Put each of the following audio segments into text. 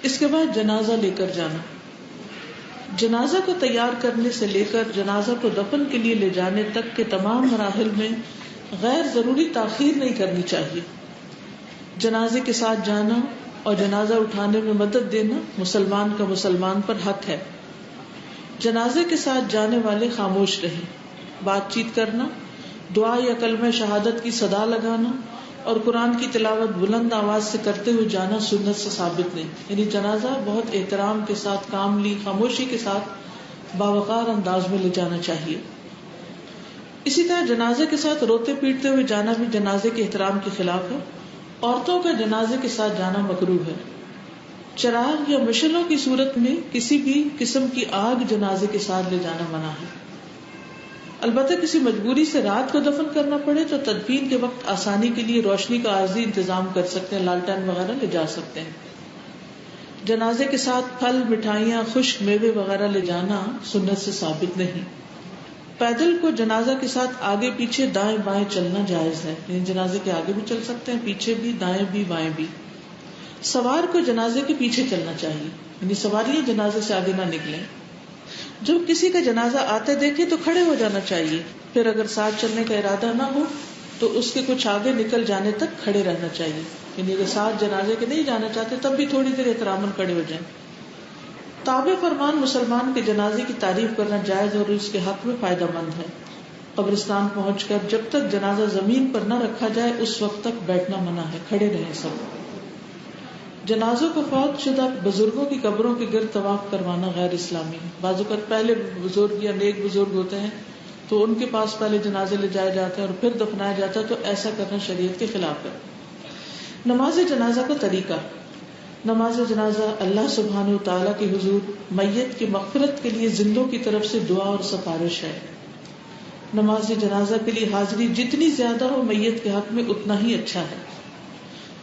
اس کے بعد جنازہ لے کر جانا. جنازہ کو تیار کرنے سے لے کر جنازہ کو دفن کے لیے لے جانے تک کے تمام مراحل میں غیر ضروری تاخیر نہیں کرنی چاہیے. جنازے کے ساتھ جانا اور جنازہ اٹھانے میں مدد دینا مسلمان کا مسلمان پر حق ہے. جنازے کے ساتھ جانے والے خاموش رہیں. بات چیت کرنا، دعا یا کلمہ شہادت کی صدا لگانا اور قرآن کی تلاوت بلند آواز سے کرتے ہوئے جانا سنت سے ثابت نہیں. یعنی جنازہ بہت احترام کے ساتھ، کاملی خاموشی کے ساتھ باوقار انداز میں لے جانا چاہیے. اسی طرح جنازے کے ساتھ روتے پیٹتے ہوئے جانا بھی جنازے کے احترام کے خلاف ہے. عورتوں کا جنازے کے ساتھ جانا مکروہ ہے. چراغ یا مشلوں کی صورت میں کسی بھی قسم کی آگ جنازے کے ساتھ لے جانا منع ہے. البتہ کسی مجبوری سے رات کو دفن کرنا پڑے تو تدفین کے وقت آسانی کے لیے روشنی کا عارضی انتظام کر سکتے ہیں، لالٹین وغیرہ لے جا سکتے ہیں. جنازے کے ساتھ پھل، مٹھائیاں، خشک میوے وغیرہ لے جانا سنت سے ثابت نہیں. پیدل کو جنازہ کے ساتھ آگے پیچھے دائیں بائیں چلنا جائز ہے، یعنی جنازے کے آگے بھی چل سکتے ہیں، پیچھے بھی، دائیں بھی بائیں بھی. سوار کو جنازے کے پیچھے چلنا چاہیے، یعنی سواریاں جنازے سے آگے نہ نکلیں. جب کسی کا جنازہ آتے دیکھے تو کھڑے ہو جانا چاہیے. پھر اگر ساتھ چلنے کا ارادہ نہ ہو تو اس کے کچھ آگے نکل جانے تک کھڑے رہنا چاہیے. یعنی اگر ساتھ جنازے کے نہیں جانا چاہتے تب بھی تھوڑی دیر احتراماً کھڑے ہو جائیں. تابع فرمان مسلمان کے جنازے کی تعریف کرنا جائز اور اس کے حق میں فائدہ مند ہے. قبرستان پہنچ کر جب تک جنازہ زمین پر نہ رکھا جائے اس وقت تک بیٹھنا منع ہے، کھڑے رہیں سب. جنازوں کو فوت شدہ بزرگوں کی قبروں کے گرد طواف کروانا غیر اسلامی ہے. بعض اوقات پہلے بزرگ یا نیک بزرگ ہوتے ہیں تو ان کے پاس پہلے جنازے لے جائے جاتے ہیں اور پھر دفنایا جاتا ہے، تو ایسا کرنا شریعت کے خلاف ہے. نماز جنازہ کا طریقہ. نماز جنازہ اللہ سبحانہ و تعالیٰ کے حضور میت کی مغفرت کے لیے زندوں کی طرف سے دعا اور سفارش ہے. نماز جنازہ کے لیے حاضری جتنی زیادہ ہو میت کے حق میں اتنا ہی اچھا ہے.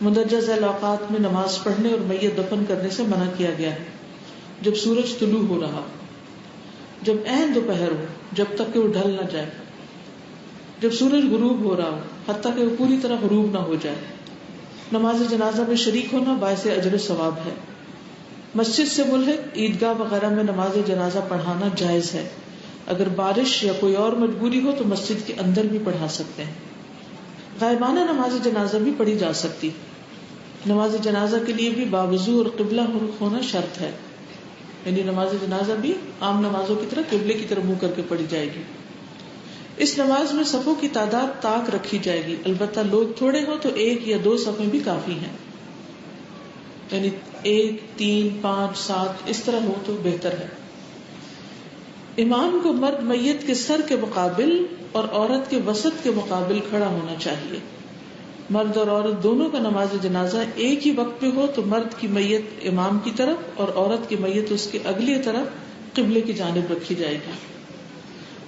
مندرجہ ذیل اوقات میں نماز پڑھنے اور میت دفن کرنے سے منع کیا گیا ہے. جب سورج طلوع ہو رہا، جب عین دوپہر ہو جب تک کہ وہ ڈھل نہ جائے، جب سورج غروب ہو رہا ہو حتیٰ کہ وہ پوری طرح غروب نہ ہو جائے. نماز جنازہ میں شریک ہونا باعث اجر و ثواب ہے. مسجد سے ملحق عیدگاہ وغیرہ میں نماز جنازہ پڑھانا جائز ہے. اگر بارش یا کوئی اور مجبوری ہو تو مسجد کے اندر بھی پڑھا سکتے ہیں. غائبانہ نماز جنازہ بھی پڑھی جا سکتی. نماز جنازہ کے لیے بھی باوضو اور قبلہ رخ ہونا شرط ہے، یعنی نماز جنازہ بھی عام نمازوں کی طرح قبلے کی طرف منہ کر کے پڑھی جائے گی. اس نماز میں صفوں کی تعداد طاق رکھی جائے گی. البتہ لوگ تھوڑے ہوں تو 1 یا 2 صفیں بھی کافی ہیں، یعنی 1 3 5 7 اس طرح ہو تو بہتر ہے. امام کو مرد میت کے سر کے مقابل اور عورت کے وسط کے مقابل کھڑا ہونا چاہیے. مرد اور عورت دونوں کا نماز جنازہ ایک ہی وقت پہ ہو تو مرد کی میت امام کی طرف اور عورت کی میت اس کے اگلی طرف قبلے کی جانب رکھی جائے گی.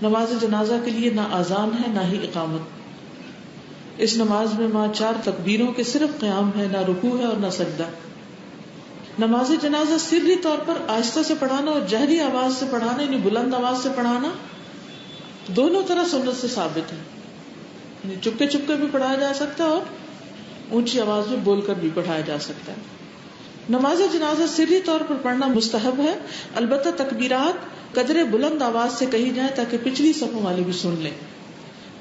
نماز جنازہ کے لیے نہ اذان ہے نہ ہی اقامت. اس نماز میں 4 تکبیروں کے صرف قیام ہے، نہ رکوع ہے اور نہ سجدہ. نماز جنازہ سری طور پر آہستہ سے پڑھانا اور جہری آواز سے پڑھانا، یعنی بلند آواز سے پڑھانا، دونوں طرح سنت سے ثابت ہے. یعنی چپکے چپکے بھی پڑھایا جا سکتا ہے اور اونچی آواز میں بول کر بھی پڑھایا جا سکتا ہے. نماز جنازہ سری طور پر پڑھنا مستحب ہے، البتہ تکبیرات قدرے بلند آواز سے کہی جائیں تاکہ پچھلی صفوں والے بھی سن لیں.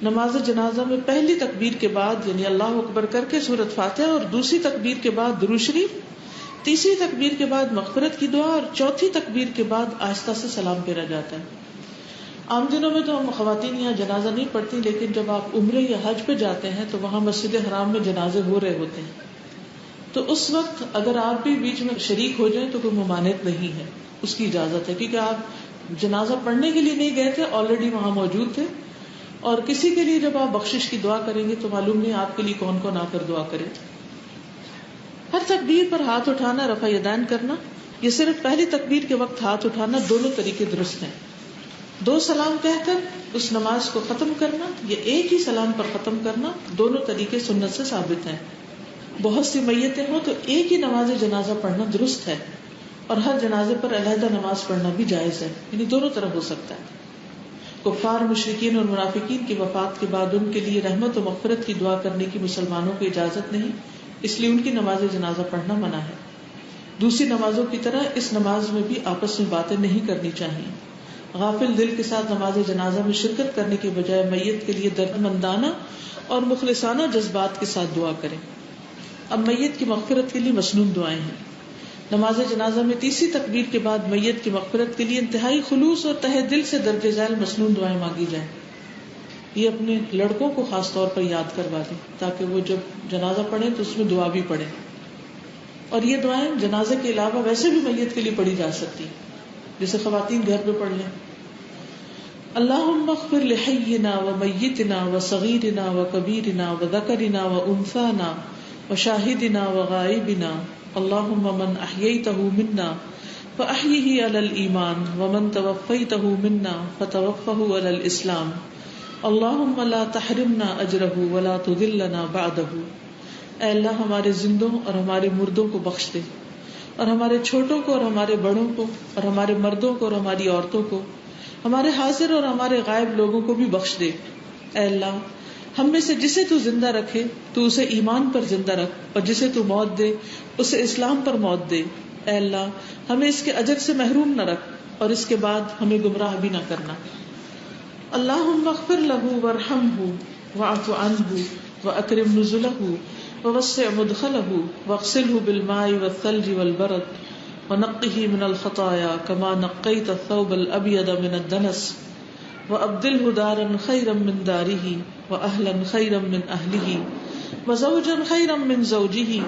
نماز جنازہ میں پہلی تکبیر کے بعد یعنی اللہ اکبر کر کے سورۃ فاتحہ اور دوسری تکبیر کے بعد درود شریف، تیسری تکبیر کے بعد مغفرت کی دعا اور چوتھی تکبیر کے بعد آہستہ سے سلام پھیرا جاتا ہے. عام دنوں میں تو ہم خواتین یہاں جنازہ نہیں پڑھتی، لیکن جب آپ عمرے یا حج پہ جاتے ہیں تو وہاں مسجد حرام میں جنازے ہو رہے ہوتے ہیں، تو اس وقت اگر آپ بھی بیچ میں شریک ہو جائیں تو کوئی ممانعت نہیں ہے، اس کی اجازت ہے، کیونکہ آپ جنازہ پڑھنے کے لیے نہیں گئے تھے، آلریڈی وہاں موجود تھے. اور کسی کے لیے جب آپ بخشش کی دعا کریں گے تو معلوم نہیں آپ کے لیے کون کون آ کر دعا کرے. ہر تکبیر پر ہاتھ اٹھانا، رفع یدین کرنا، یہ صرف پہلی تکبیر کے وقت ہاتھ اٹھانا، دونوں طریقے درست ہیں. 2 سلام کہہ کر اس نماز کو ختم کرنا یا ایک ہی سلام پر ختم کرنا، دونوں طریقے سنت سے ثابت ہیں. بہت سی میتیں ہوں تو ایک ہی نماز جنازہ پڑھنا درست ہے، اور ہر جنازے پر علیحدہ نماز پڑھنا بھی جائز ہے، یعنی دونوں طرح ہو سکتا ہے. کفار، مشرکین اور منافقین کی وفات کے بعد ان کے لیے رحمت و مغفرت کی دعا کرنے کی مسلمانوں کو اجازت نہیں، اس لیے ان کی نماز جنازہ پڑھنا منع ہے. دوسری نمازوں کی طرح اس نماز میں بھی آپس میں باتیں نہیں کرنی چاہیے. غافل دل کے ساتھ نماز جنازہ میں شرکت کرنے کے بجائے میت کے لیے دردمندانہ اور مخلصانہ جذبات کے ساتھ دعا کریں. اب میت کی مغفرت کے لیے مسنون دعائیں ہیں. نماز جنازہ میں تیسری تکبیر کے بعد میت کی مغفرت کے لیے انتہائی خلوص اور تہ دل سے درج ذیل مسنون دعائیں مانگی جائیں. یہ اپنے لڑکوں کو خاص طور پر یاد کروا دیں تاکہ وہ جب جنازہ پڑھیں تو اس میں دعا بھی پڑھیں. اور یہ دعائیں جنازے کے علاوہ ویسے بھی میت کے لیے پڑھی جا سکتی، جیسے خواتین گھر پہ پڑھ لیں. اللہم اغفر لحینا ومیتنا وصغیرنا وکبیرنا وذکرنا وانثانا وشاہدنا وغائبنا اللہم من احییتہ منا فاحیہ علی الایمان ومن توفیتہ منا فتوفہ علی الاسلام اللہم لا تحرمنا اجرہ ولا تذلنا بعدہ. اے اللہ ہمارے زندوں اور ہمارے مردوں کو بخش دے، اور ہمارے چھوٹوں کو اور ہمارے بڑوں کو، اور ہمارے مردوں کو اور ہماری عورتوں کو، ہمارے حاضر اور ہمارے غائب لوگوں کو بھی بخش دے. اے اللہ ہم میں سے جسے تو زندہ رکھے تو اسے ایمان پر زندہ رکھ، اور جسے تو موت دے اسے اسلام پر موت دے. اے اللہ ہمیں اس کے اجر سے محروم نہ رکھ، اور اس کے بعد ہمیں گمراہ بھی نہ کرنا. اللہم اغفر لہ وارحمہ واعف عنہ واکرم نزلہ ووسع مدخلہ واغسلہ بالماء والثلج والبرد ونقه من الخطايا كما نقيت الثوب الأبيض من الدنس وأبدله دارا خيرا من داره وأهلا خيرا من أهله وزوجا خيرا من زوجه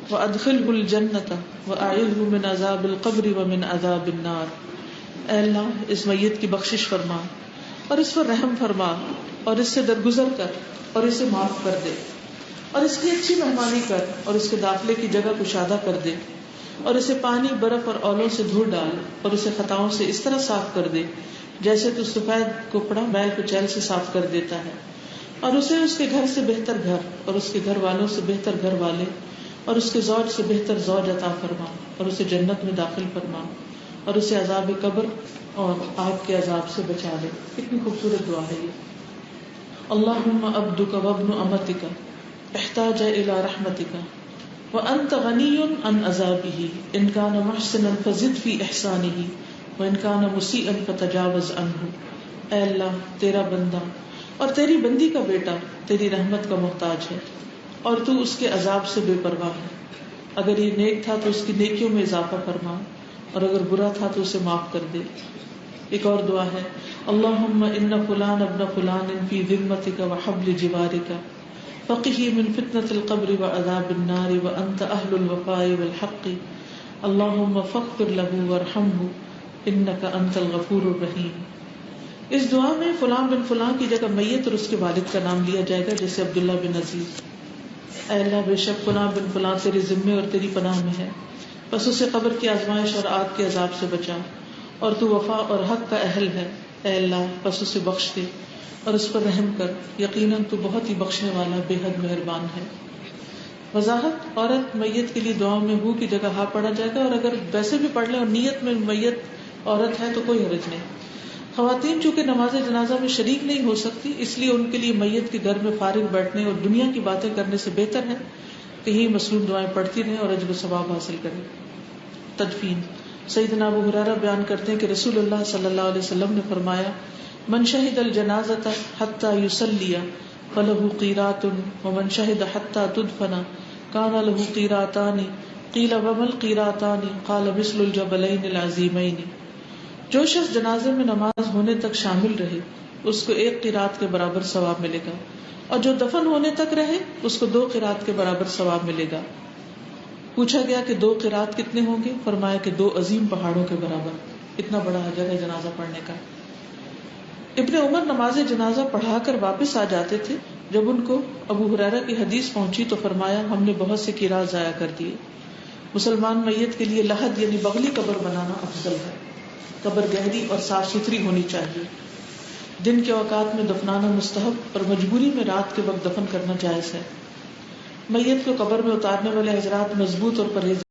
وأدخله الجنة وأعذه من عذاب القبر ومن عذاب النار. اے اللہ اس میت کی بخشش فرما اور اس پر رحم فرما اور اس سے درگزر کر اور اسے معاف کر دے اور اس کی اچھی مہمانی کر اور اس کے داخلے کی جگہ کشادہ کر دے اور اسے پانی برف اور اولوں سے دھو ڈال اور اسے خطاؤں سے اس طرح صاف کر دے جیسے تو سفید کپڑا میل کچیل سے صاف کر دیتا ہے، اور اسے اس کے گھر سے بہتر گھر اور اس کے گھر والوں سے بہتر گھر والے اور اس کے زوج سے بہتر زوج عطا فرما اور اسے جنت میں داخل فرما اور اسے عذاب قبر اور آگ کے عذاب سے بچا لے. کتنی خوبصورت دعا ہے یہ. اللہم عبدک وابن امتک احتاج الی رحمتک وانت غنی عن عذابہ ان کان محسنا فزد فی احسانہ وان کان مسیئا فتجاوز عنہ. اے اللہ تیرا بندہ اور تیری بندی کا بیٹا تیری رحمت کا محتاج ہے اور تو اس کے عذاب سے بے پرواہ ہے. اگر یہ نیک تھا تو اس کی نیکیوں میں اضافہ فرما اور اگر برا تھا تو اسے معاف کر دے. ایک اور دعا ہے اللہم ان فلان ابن فلان فی ذمتک وحبل جوارک فقہ من فتنة القبر وعذاب النار وانت اہل الوفاء والحق اللہم فاغفر لہ وارحمہ انک انت الغفور الرحیم. اس دعا میں فلان بن فلان کی جگہ میت اور اس کے والد کا نام لیا جائے گا، جیسے عبداللہ بن عزیز. اے اللہ بے شک فلان بن فلان تیرے ذمے اور تیری پناہ میں ہے، بس اسے قبر کی آزمائش اور آگ کے عذاب سے بچا اور تو وفا اور حق کا اہل ہے. اے اللہ بس اسے بخش دے اور اس پر رحم کر، یقیناً تو بہت ہی بخشنے والا بے حد مہربان ہے. وضاحت: عورت میت کے لیے دعاؤں میں ہو کی جگہ ہاں پڑھا جائے گا، اور اگر ویسے بھی پڑھ لیں اور نیت میں میت عورت ہے تو کوئی حرج نہیں. خواتین چونکہ نماز جنازہ میں شریک نہیں ہو سکتی، اس لیے ان کے لیے میت کے گھر میں فارغ بیٹھنے اور دنیا کی باتیں کرنے سے بہتر ہے کہ یہ مسنون دعائیں پڑھتی رہیں اور اجر و ثواب حاصل کریں. تدفین: سیدنا ابو ہریرہ بیان کرتے ہیں کہ رسول اللہ صلی اللہ علیہ وسلم نے فرمایا: من شہد الجنازۃ حتی یصلی فلہ قیرات ومن شہد حتی تدفن کان لہ قیراتان قیل وما القیراتان قال مثل الجبلین العظیمین. جو شخص جنازے میں نماز ہونے تک شامل رہے اس کو 1 قیرات کے برابر ثواب ملے گا، اور جو دفن ہونے تک رہے اس کو 2 قیرات کے برابر ثواب ملے گا. پوچھا گیا کہ 2 قیرات کتنے ہوں گے؟ فرمایا کہ 2 عظیم پہاڑوں کے برابر. اتنا بڑا اجر ہے جنازہ پڑھنے کا. ابن عمر نماز جنازہ پڑھا کر واپس آ جاتے تھے. جب ان کو ابو ہریرہ کی حدیث پہنچی تو فرمایا: ہم نے بہت سے قیرات ضائع کر دیے. مسلمان میت کے لیے لحد یعنی بغلی قبر بنانا افضل ہے. قبر گہری اور صاف ستھری ہونی چاہیے. دن کے اوقات میں دفنانا مستحب اور مجبوری میں رات کے وقت دفن کرنا جائز ہے. میت کو قبر میں اتارنے والے حضرات مضبوط اور پرہیز